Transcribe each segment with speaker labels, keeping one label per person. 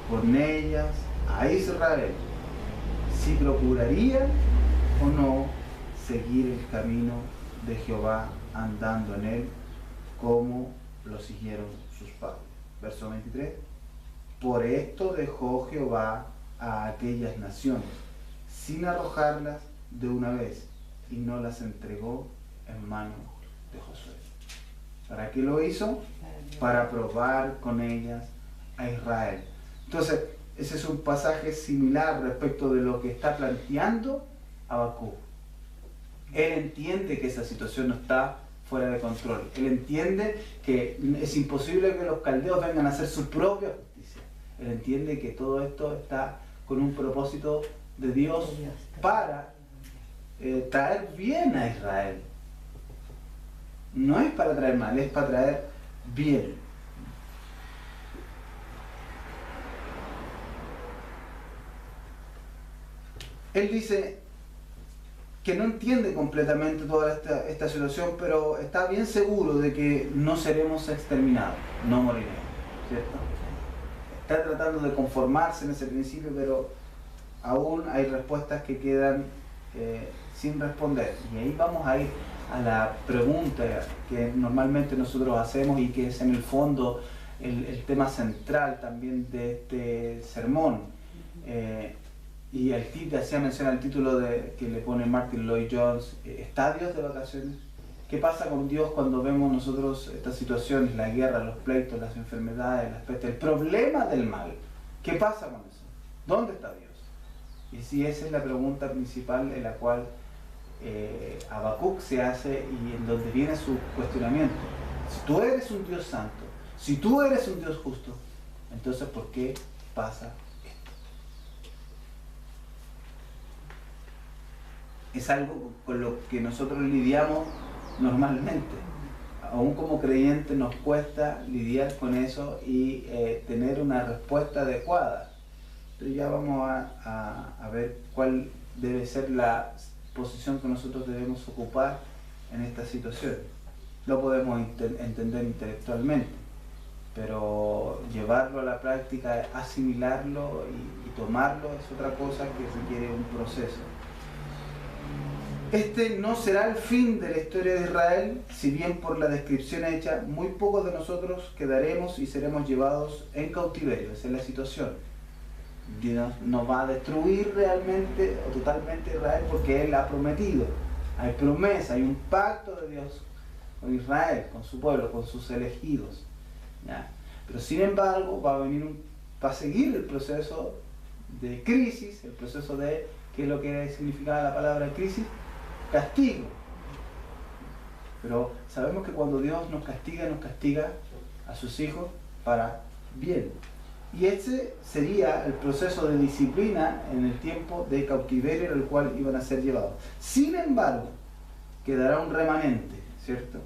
Speaker 1: con ellas a Israel, si procurarían o no seguir el camino de Jehová andando en él, como lo siguieron sus padres. Verso 23. Por esto dejó Jehová a aquellas naciones, sin arrojarlas de una vez, y no las entregó en manos de Josué. ¿Para qué lo hizo? Para probar con ellas a Israel. Entonces, ese es un pasaje similar respecto de lo que está planteando Habacuc. Él entiende que esa situación no está fuera de control. Él entiende que es imposible que los caldeos vengan a hacer su propia justicia. Él entiende que todo esto está con un propósito de Dios para traer bien a Israel. No es para traer mal, es para traer bien. Él dice que no entiende completamente toda esta situación, pero está bien seguro de que no seremos exterminados, no moriremos, ¿cierto? Está tratando de conformarse en ese principio, pero aún hay respuestas que quedan sin responder. Y ahí vamos a ir a la pregunta que normalmente nosotros hacemos y que es en el fondo el tema central también de este sermón. Y el título, hacía mención al título que le pone Martin Lloyd Jones, ¿estadios de vacaciones? ¿Qué pasa con Dios cuando vemos nosotros estas situaciones, la guerra, los pleitos, las enfermedades, las pestes, el problema del mal? ¿Qué pasa con eso? ¿Dónde está Dios? Y si esa es la pregunta principal en la cual Habacuc se hace y en donde viene su cuestionamiento. Si tú eres un Dios santo, si tú eres un Dios justo, entonces ¿por qué pasa esto? Es algo con lo que nosotros lidiamos normalmente. Aún como creyentes nos cuesta lidiar con eso y tener una respuesta adecuada. Pero ya vamos a ver cuál debe ser la posición que nosotros debemos ocupar en esta situación. Lo podemos entender intelectualmente, pero llevarlo a la práctica, asimilarlo y tomarlo es otra cosa que requiere un proceso. Este no será el fin de la historia de Israel, si bien por la descripción hecha, muy pocos de nosotros quedaremos y seremos llevados en cautiverio. Esa es la situación. Dios no va a destruir realmente o totalmente Israel porque Él ha prometido. Hay promesa, hay un pacto de Dios con Israel, con su pueblo, con sus elegidos. ¿Ya? Pero sin embargo va a seguir el proceso de crisis, el proceso de, ¿qué es lo que significa la palabra crisis? Castigo. Pero sabemos que cuando Dios nos castiga a sus hijos para bien. Y ese sería el proceso de disciplina en el tiempo de cautiverio en el cual iban a ser llevados. Sin embargo, quedará un remanente, ¿cierto?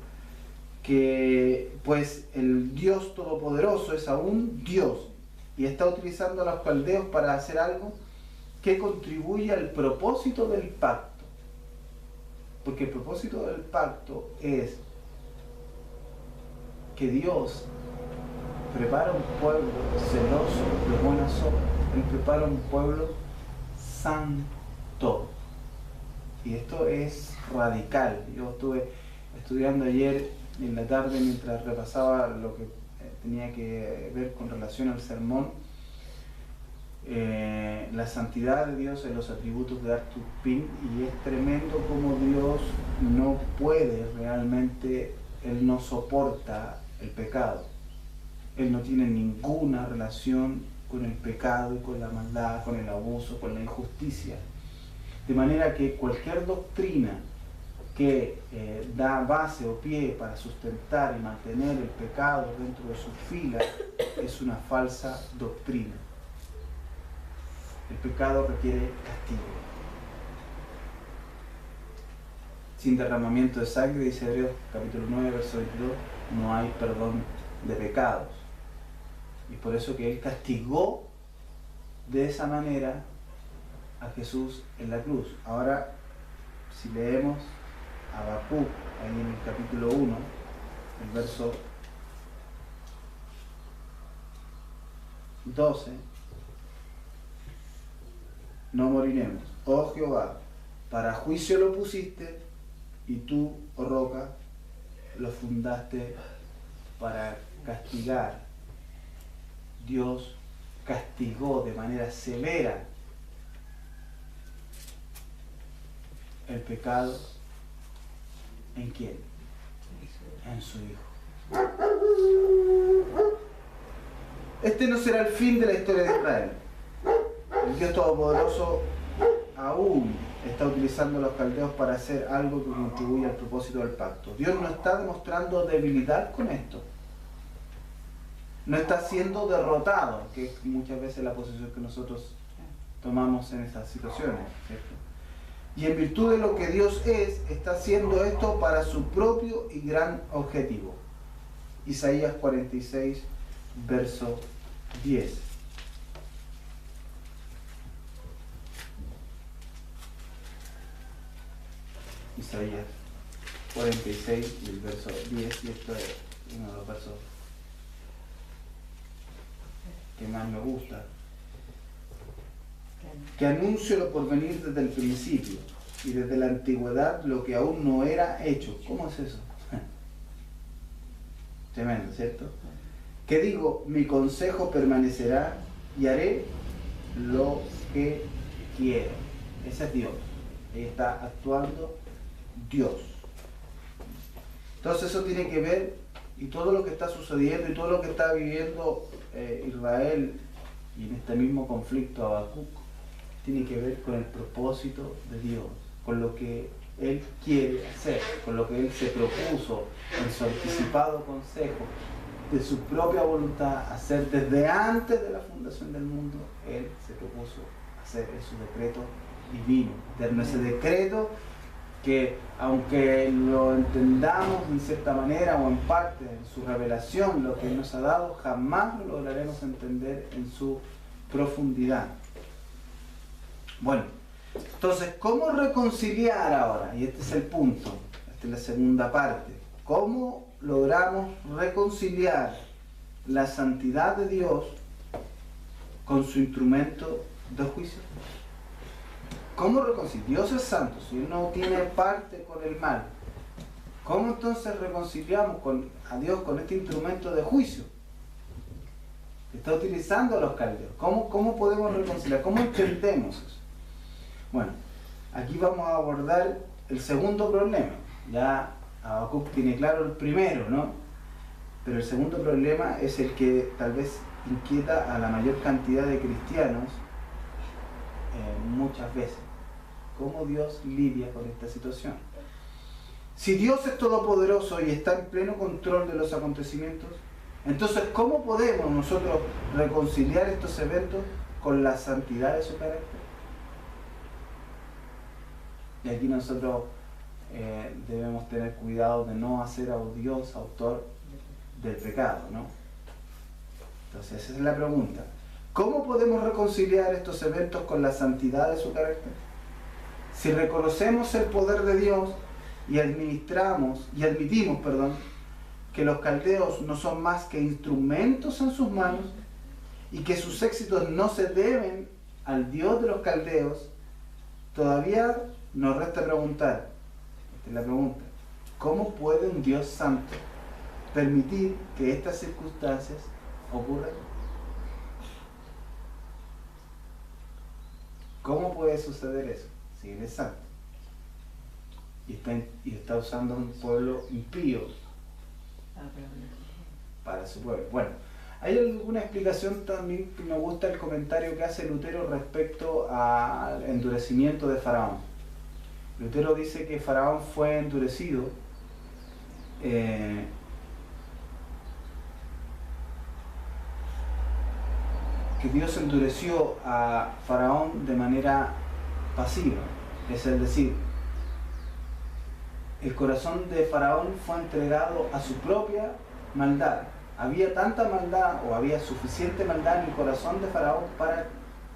Speaker 1: Que pues el Dios Todopoderoso es aún Dios y está utilizando a los caldeos para hacer algo que contribuye al propósito del pacto. Porque el propósito del pacto es que Dios prepara un pueblo celoso de buenas obras. Él prepara un pueblo santo. Y esto es radical. Yo estuve estudiando ayer en la tarde mientras repasaba lo que tenía que ver con relación al sermón. La santidad de Dios en los atributos de Arthur Pink, y es tremendo como Dios no puede realmente, Él no soporta el pecado. Él no tiene ninguna relación con el pecado y con la maldad, con el abuso, con la injusticia. De manera que cualquier doctrina que da base o pie para sustentar y mantener el pecado dentro de sus filas es una falsa doctrina. El pecado requiere castigo. Sin derramamiento de sangre, dice Hebreos capítulo 9, verso 22, no hay perdón de pecados. Y por eso que Él castigó de esa manera a Jesús en la cruz. Ahora, si leemos Habacuc, ahí en el capítulo 1, el verso 12, no moriremos. Oh Jehová, para juicio lo pusiste, y tú, oh roca, lo fundaste para castigar. Dios castigó de manera severa el pecado. ¿En quién? En su Hijo. Este no será el fin de la historia de Israel. El Dios Todopoderoso aún está utilizando a los caldeos para hacer algo que contribuye al propósito del pacto. Dios no está demostrando debilidad con esto. No está siendo derrotado, que es muchas veces la posición que nosotros tomamos en estas situaciones, ¿cierto? Y en virtud de lo que Dios es, está haciendo esto para su propio y gran objetivo. Isaías 46, verso 10. Isaías 46 y el verso 10, y esto es uno de los versos que más me gusta. Que anuncio lo por venir desde el principio y desde la antigüedad lo que aún no era hecho. ¿Cómo es eso? Tremendo, ¿cierto? Que digo, mi consejo permanecerá y haré lo que quiero. Ese es Dios. Ahí está actuando Dios. Entonces eso tiene que ver, y todo lo que está sucediendo y todo lo que está viviendo Israel, y en este mismo conflicto Habacuc, tiene que ver con el propósito de Dios, con lo que Él quiere hacer, con lo que Él se propuso en su anticipado consejo, de su propia voluntad, hacer desde antes de la fundación del mundo. Él se propuso hacer en su decreto divino, eterno, ese decreto que, aunque lo entendamos en cierta manera o en parte en su revelación, lo que Él nos ha dado, jamás lo lograremos entender en su profundidad. Bueno, entonces, ¿cómo reconciliar ahora? Y este es el punto, esta es la segunda parte. ¿Cómo logramos reconciliar la santidad de Dios con su instrumento de juicio? ¿Cómo reconciliar? Dios es santo, si Él no tiene parte con el mal. ¿Cómo entonces reconciliamos a Dios con este instrumento de juicio que está utilizando a los caldeos? ¿Cómo podemos reconciliar? ¿Cómo entendemos eso? Bueno, aquí vamos a abordar el segundo problema. Ya Habacuc tiene claro el primero, ¿no? Pero el segundo problema es el que tal vez inquieta a la mayor cantidad de cristianos muchas veces. ¿Cómo Dios lidia con esta situación? Si Dios es todopoderoso y está en pleno control de los acontecimientos, entonces ¿cómo podemos nosotros reconciliar estos eventos con la santidad de su carácter? Y aquí nosotros debemos tener cuidado de no hacer a Dios autor del pecado, ¿no? Entonces esa es la pregunta. ¿Cómo podemos reconciliar estos eventos con la santidad de su carácter? Si reconocemos el poder de Dios y admitimos, que los caldeos no son más que instrumentos en sus manos y que sus éxitos no se deben al Dios de los caldeos, todavía nos resta preguntar, esta es la pregunta, ¿cómo puede un Dios santo permitir que estas circunstancias ocurran? ¿Cómo puede suceder eso? Si Él es santo y está usando un pueblo impío para su pueblo. Bueno, hay alguna explicación también que me gusta el comentario que hace Lutero respecto al endurecimiento de Faraón. Lutero dice que Faraón fue endurecido que Dios endureció a Faraón de manera pasiva, es decir, el corazón de Faraón fue entregado a su propia maldad. Había tanta maldad, o había suficiente maldad en el corazón de Faraón para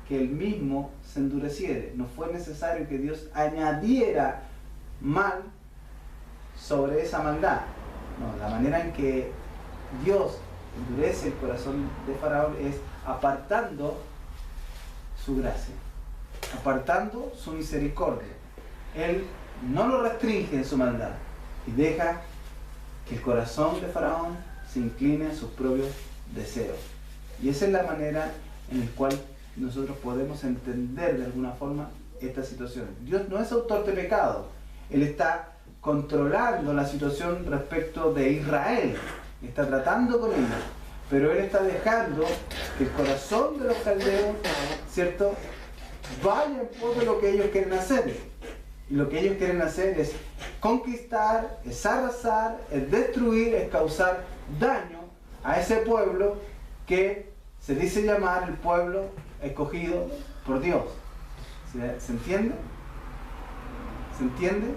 Speaker 1: que él mismo se endureciera. No fue necesario que Dios añadiera mal sobre esa maldad. No, la manera en que Dios endurece el corazón de Faraón es apartando su gracia. apartando su misericordia. Él no lo restringe en su maldad y deja que el corazón de Faraón se incline a sus propios deseos. Y esa es la manera en la cual nosotros podemos entender de alguna forma esta situación. Dios no es autor de pecado. Él está controlando la situación respecto de Israel. Está tratando con ellos. Pero Él está dejando que el corazón de los caldeos, ¿cierto?, vaya en pos de lo que ellos quieren hacer. Y lo que ellos quieren hacer es conquistar, es arrasar, es destruir, es causar daño a ese pueblo que se dice llamar el pueblo escogido por Dios. ¿Se entiende? ¿Se entiende?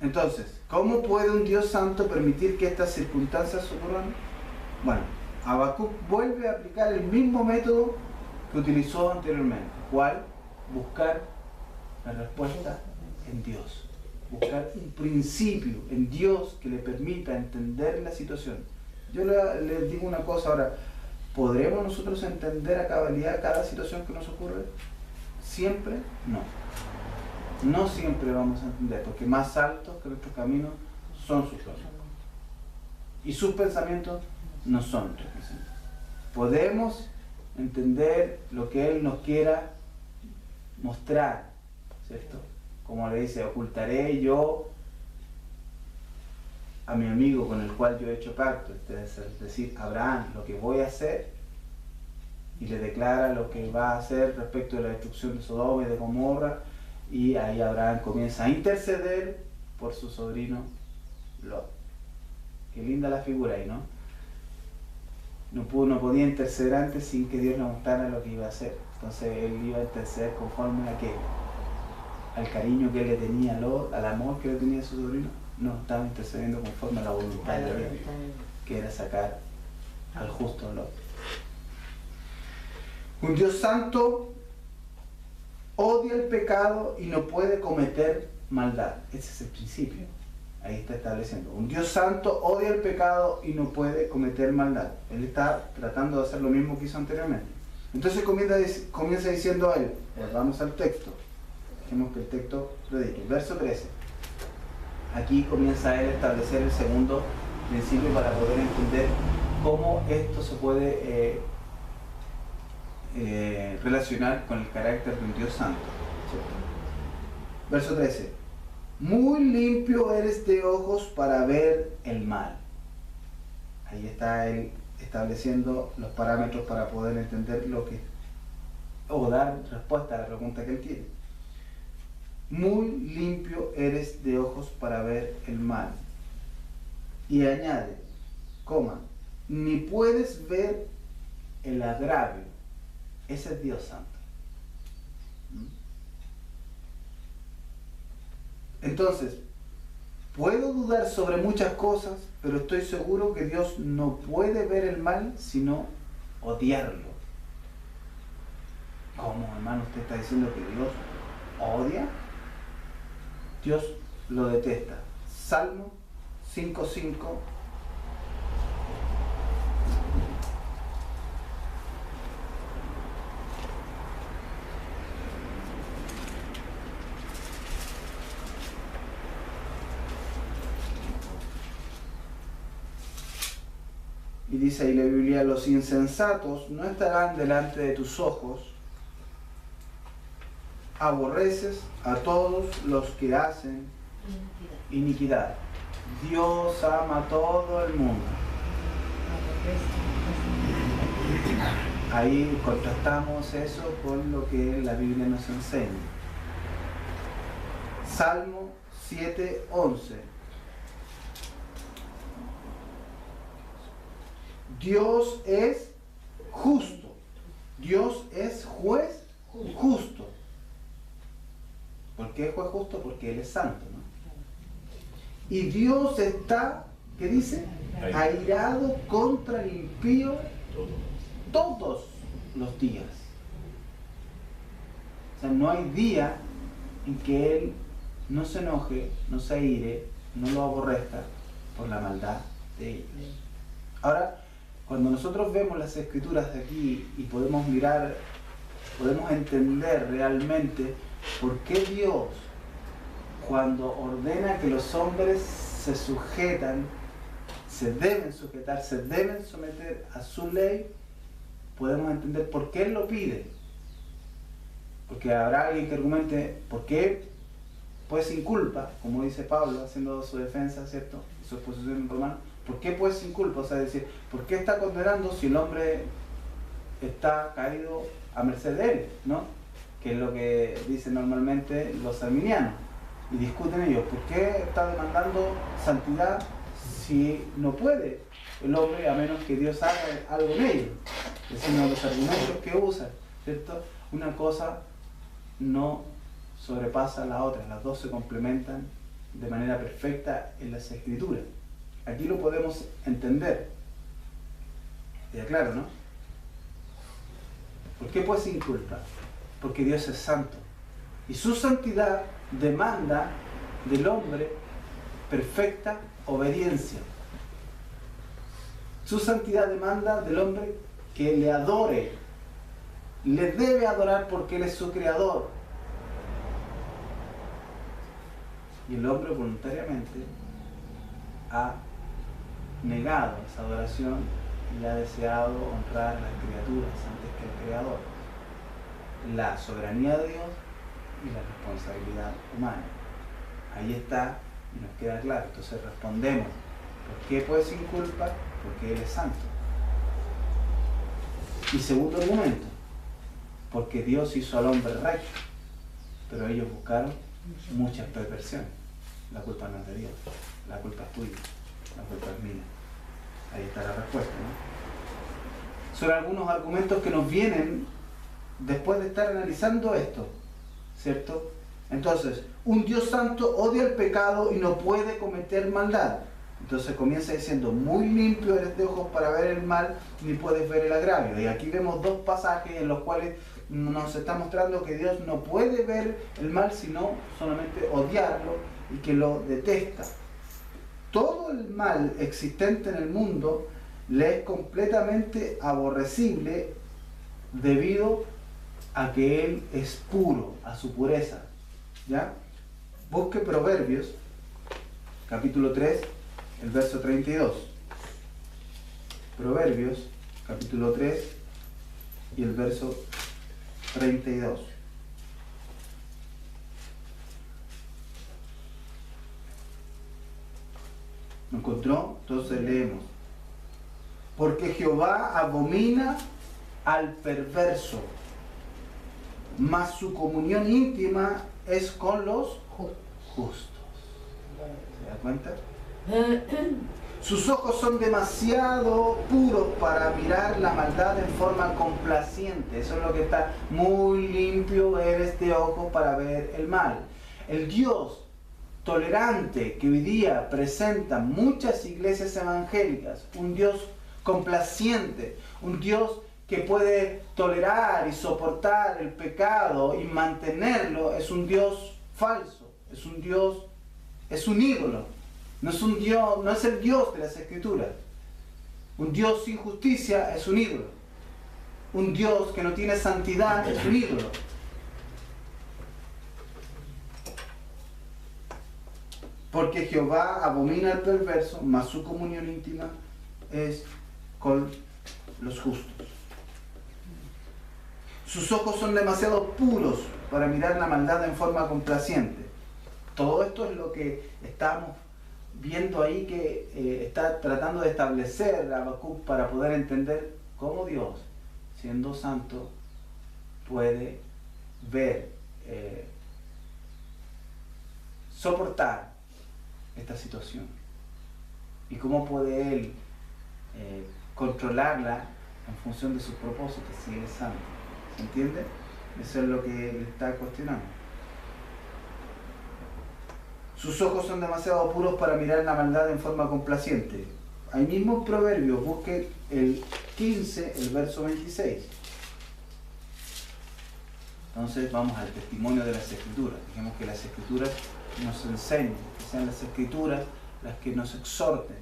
Speaker 1: Entonces, ¿cómo puede un Dios santo permitir que estas circunstancias ocurran? Bueno, Habacuc vuelve a aplicar el mismo método que utilizó anteriormente. ¿Cuál? Buscar la respuesta en Dios. Buscar un principio en Dios que le permita entender la situación. Yo les digo una cosa ahora. ¿Podremos nosotros entender a cabalidad cada situación que nos ocurre? ¿Siempre? No. No siempre vamos a entender, porque más altos que nuestros caminos son sus caminos. Y sus pensamientos no son nuestros pensamientos. Podemos entender lo que Él nos quiera mostrar, ¿cierto? Como le dice, ocultaré yo a mi amigo con el cual yo he hecho pacto, es decir, Abraham, lo que voy a hacer, y le declara lo que va a hacer respecto de la destrucción de Sodoma y de Gomorra, y ahí Abraham comienza a interceder por su sobrino Lot. Qué linda la figura ahí, ¿no? No podía interceder antes sin que Dios le mostrara lo que iba a hacer. Entonces él iba a interceder conforme al cariño que él le tenía a Lot, al amor que le tenía a su sobrino. No, estaba intercediendo conforme a la voluntad de Dios, que era sacar al justo Lot. Un Dios santo odia el pecado y no puede cometer maldad. Ese es el principio. Ahí está estableciendo. Un Dios santo odia el pecado y no puede cometer maldad. Él está tratando de hacer lo mismo que hizo anteriormente. Entonces comienza diciendo a él, vamos al texto. Dejemos que el texto lo diga. Verso 13. Aquí comienza él a establecer el segundo principio para poder entender cómo esto se puede relacionar con el carácter de un Dios santo, ¿cierto? Verso 13. Muy limpio eres de ojos para ver el mal. Ahí está él estableciendo los parámetros para poder entender lo que, o dar respuesta a la pregunta que él tiene. Muy limpio eres de ojos para ver el mal. Y añade, coma, ni puedes ver el agravio. Ese es Dios santo. Entonces, puedo dudar sobre muchas cosas, pero estoy seguro que Dios no puede ver el mal sino odiarlo. ¿Cómo, hermano? ¿Usted está diciendo que Dios odia? Dios lo detesta. Salmo 5:5. Y dice ahí la Biblia, los insensatos no estarán delante de tus ojos, aborreces a todos los que hacen iniquidad. Dios ama a todo el mundo. Ahí contrastamos eso con lo que la Biblia nos enseña. Salmo 7:11. Dios es justo. Dios es juez justo. ¿Por qué es juez justo? Porque Él es santo, ¿no? Y Dios está, ¿qué dice? Airado contra el impío todos los días. O sea, no hay día en que Él no se enoje, no se aire, no lo aborrezca por la maldad de ellos. Ahora, Cuando nosotros vemos las escrituras de aquí y podemos mirar, podemos entender realmente por qué Dios, cuando ordena que los hombres se sujetan, se deben sujetar, se deben someter a su ley, podemos entender por qué Él lo pide. Porque habrá alguien que argumente, ¿por qué? Pues sin culpa, como dice Pablo, haciendo su defensa, ¿cierto? Su exposición en Romano. ¿Por qué pues sin culpa? O sea, decir, ¿por qué está condenando si el hombre está caído a merced de él? ¿No? Que es lo que dicen normalmente los arminianos. Y discuten ellos, ¿por qué está demandando santidad si no puede el hombre a menos que Dios haga algo en ello? Es uno de los argumentos que usan, ¿cierto? Una cosa no sobrepasa a la otra, las dos se complementan de manera perfecta en las escrituras. Aquí lo podemos entender. Ya claro, ¿no? ¿Por qué pues sin culpa? Porque Dios es santo. Y su santidad demanda del hombre perfecta obediencia. Su santidad demanda del hombre que le adore. Le debe adorar porque Él es su creador. Y el hombre voluntariamente ha negado esa adoración y ha deseado honrar a las criaturas antes que el Creador. La soberanía de Dios y la responsabilidad humana. Ahí está y nos queda claro. Entonces respondemos, ¿por qué pues sin culpa? Porque Él es santo. Y segundo argumento, porque Dios hizo al hombre recto, pero ellos buscaron muchas perversiones. La culpa no es de Dios, la culpa es tuya, la culpa es mía. Ahí está la respuesta, ¿no? Son algunos argumentos que nos vienen después de estar analizando esto, ¿cierto? Entonces, un Dios santo odia el pecado y no puede cometer maldad. Entonces comienza diciendo, muy limpio eres de ojos para ver el mal, ni puedes ver el agravio. Y aquí vemos dos pasajes en los cuales nos está mostrando que Dios no puede ver el mal, sino solamente odiarlo y que lo detesta. Todo el mal existente en el mundo le es completamente aborrecible debido a que Él es puro, a su pureza. ¿Ya? Busque Proverbios, capítulo 3, el verso 32. Proverbios, capítulo 3 y el verso 32. ¿Lo encontró? Entonces leemos. Porque Jehová abomina al perverso, mas su comunión íntima es con los justos. ¿Se da cuenta? Sus ojos son demasiado puros para mirar la maldad en forma complaciente. Eso es lo que está, muy limpio eres de ojos para ver el mal. El Dios tolerante que hoy día presentan muchas iglesias evangélicas, un Dios complaciente, un Dios que puede tolerar y soportar el pecado y mantenerlo, es un Dios falso, es un Dios, es un ídolo, no es un Dios, no es el Dios de las Escrituras. Un Dios sin justicia es un ídolo. Un Dios que no tiene santidad es un ídolo. Porque Jehová abomina al perverso, mas su comunión íntima es con los justos. Sus ojos son demasiado puros para mirar la maldad en forma complaciente. Todo esto es lo que estamos viendo ahí que está tratando de establecer Habacuc para poder entender cómo Dios, siendo santo, puede ver, soportar esta situación y cómo puede Él controlarla en función de sus propósitos si Él es santo. ¿Se entiende? Eso es lo que Él está cuestionando. Sus ojos son demasiado puros para mirar la maldad en forma complaciente. Ahí mismo en Proverbios, busque el 15, el verso 26. Entonces vamos al testimonio de las Escrituras. Dijimos que las Escrituras nos enseñan, que sean las Escrituras las que nos exhorten,